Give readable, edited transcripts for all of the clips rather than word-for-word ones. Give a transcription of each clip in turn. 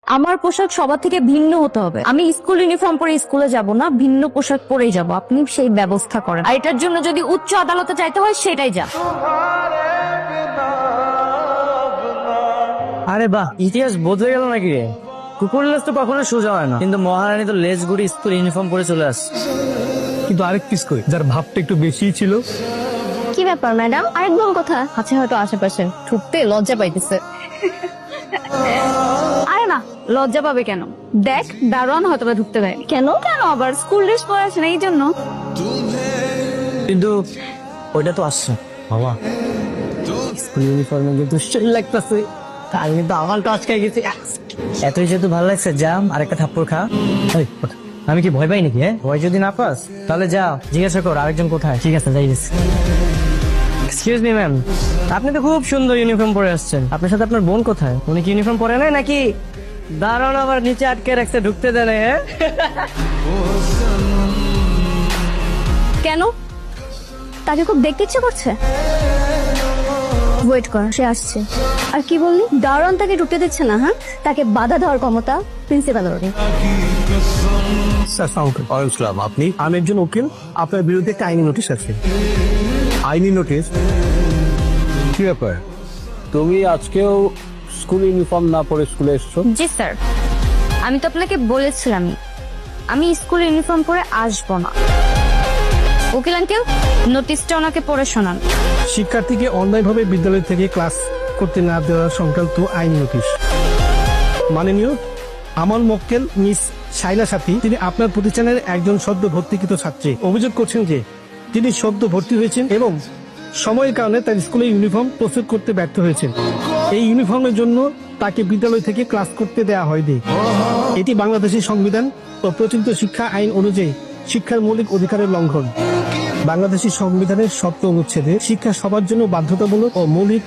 আমার পোশাক সবার থেকে ভিন্ন হতে হবে। আমি স্কুল ইউনিফর্ম পরে স্কুলে যাব না, ভিন্ন পোশাক পরেই যাব। আপনি সেই ব্যবস্থা করেন। আর এটার জন্য যদি উচ্চ আদালতে যাইতে হয় সেটাই যা। আরে বাহ, ইতিহাস বদলে গেল নাকি রে? কুকুর লেজ তো কখনো সোজা হয় না, কিন্তু মহারানী তো লেজ গুড়ি স্কুল ইউনিফর্ম পরে চলে আসছে। কিন্তু আরেক পিস কই, যার ভাবটা একটু বেশি ছিল। কি ব্যাপার ম্যাডাম, আরেক বোন কথা আছে হয়তো আশেপাশে, ঠুকতে লজ্জা পাইতেছে। আরে না, লজ্জা পাবে কেন? দেখ দারোয়ান হয়তো বা ঢুকতে দেয়। কেন কেন আবার স্কুল ড্রেস পরে আছে না এই জন্য। কিন্তু ওইটা তো আসছে বাবা, স্কুল ইউনিফর্মে কিন্তু সেই লাগতেছে। তার কিন্তু আমার তো আজকে গেছে এতই যেহেতু ভালো লাগছে, জাম আরেকটা থাপ্পড় খা। এই, ওঠ। আমি কি ভয় পাই নাকি? হ্যাঁ, ভয় যদি না পাস তাহলে যা জিজ্ঞাসা কর আরেকজন কোথায়। ঠিক আছে, যাই গেছি। এক্সকিউজ মি ম্যাম, আপনি তো খুব সুন্দর ইউনিফর্ম পরে আসছেন। আপনার সাথে আপনার বোন কোথায়? উনি কি ইউনিফর্ম পরে নাই নাকি? দাঁড়ান, আবার নিচে আটকে রাখছে, ঢুকতে দেয় না। হ্যাঁ, কেন? তাকে খুব দেখতে ইচ্ছে করছে। ওয়েট কর, সে আসছে। আর কি বললি? দারোয়ান তাকে ঢুকতে দিচ্ছে না? হ্যাঁ, তাকে বাধা দেওয়ার ক্ষমতা প্রিন্সিপালের। আপনি? আমি একজন উকিল, আপনার বিরুদ্ধে একটা আইনি নোটিশ আছে। আইনি নোটিশ? কি ব্যাপার, তুমি আজকেও স্কুল ইউনিফর্ম না পরে স্কুলে এসছো? জি স্যার, আমি তো আপনাকে বলেছিলাম আমি স্কুল ইউনিফর্ম পরে আসবো না। উকিল আঙ্কেল, নোটিশটা ওনাকে পড়ে শোনান। শিক্ষার্থীকে অন্যায়ভাবে বিদ্যালয় থেকে ক্লাস করতে না দেওয়া সংক্রান্ত আইনি নোটিশ। মাননীয় আমল মক্কেল মিস শাইলা সাথী, তিনি আপনার প্রতিষ্ঠানের একজন সদ্য ভর্তিকৃত ছাত্রী। অভিযোগ করছেন যে তিনি সদ্য ভর্তি হয়েছেন এবং সময়ের কারণে তার স্কুলে ইউনিফর্ম প্রস্তুত করতে ব্যর্থ হয়েছেন। এই ইউনিফর্মের জন্য তাকে বিদ্যালয় থেকে ক্লাস করতে দেওয়া হয়নি। এটি বাংলাদেশের সংবিধান ও প্রচলিত শিক্ষা আইন অনুযায়ী শিক্ষার মৌলিক অধিকারের লঙ্ঘন। বাংলাদেশের সংবিধানের 7 অনুচ্ছেদে শিক্ষা সবার জন্য বাধ্যতামূলক ও মৌলিক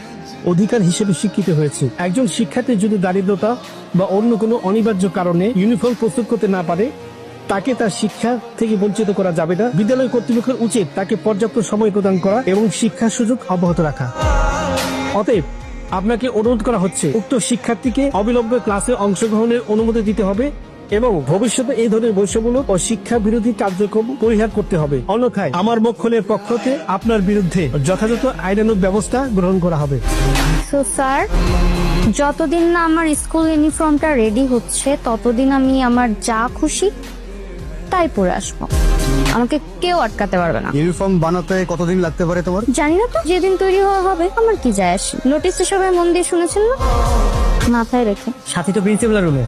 অধিকার হিসেবে স্বীকৃত হয়েছে। একজন শিক্ষার্থী যদি দারিদ্রতা বা অন্য কোনো অনিবার্য কারণে ইউনিফর্ম প্রস্তুত করতে না পারে, তাকে তার শিক্ষা থেকে বঞ্চিত করা যাবে না। বিদ্যালয় কর্তৃপক্ষের উচিত তাকে পর্যাপ্ত সময় প্রদান করা এবং শিক্ষার সুযোগ অব্যাহত রাখা। অতএব আপনাকে অনুরোধ করা হচ্ছে উক্ত শিক্ষার্থীকে অবিলম্বে ক্লাসে অংশগ্রহণের অনুমতি দিতে হবে এবং ভবিষ্যতে এই ধরনের বৈষম্যমূলক ও শিক্ষা বিরোধী কার্যক্রম পরিহার করতে হবে। অন্যথায় আমার মক্কেলের পক্ষ থেকে আপনার বিরুদ্ধে যথাযথ আইনানুগ ব্যবস্থা গ্রহণ করা হবে। সো স্যার, যতদিন না আমার স্কুল ইউনিফর্মটা রেডি হচ্ছে ততদিন আমি আমার যা খুশি তাই পরে আসবো। আমাকে কেউ আটকাতে পারবে না। ইউনিফর্ম বানাতে কতদিন লাগতে পারে তোমার? জানি না তো, যেদিন তৈরি হওয়া হবে আমার কি যায় আসে। নোটিশটা সবাই মন দিয়ে শুনেছেন না? মাথায় রেখে। সাথী তো প্রিন্সিপালের রুমে।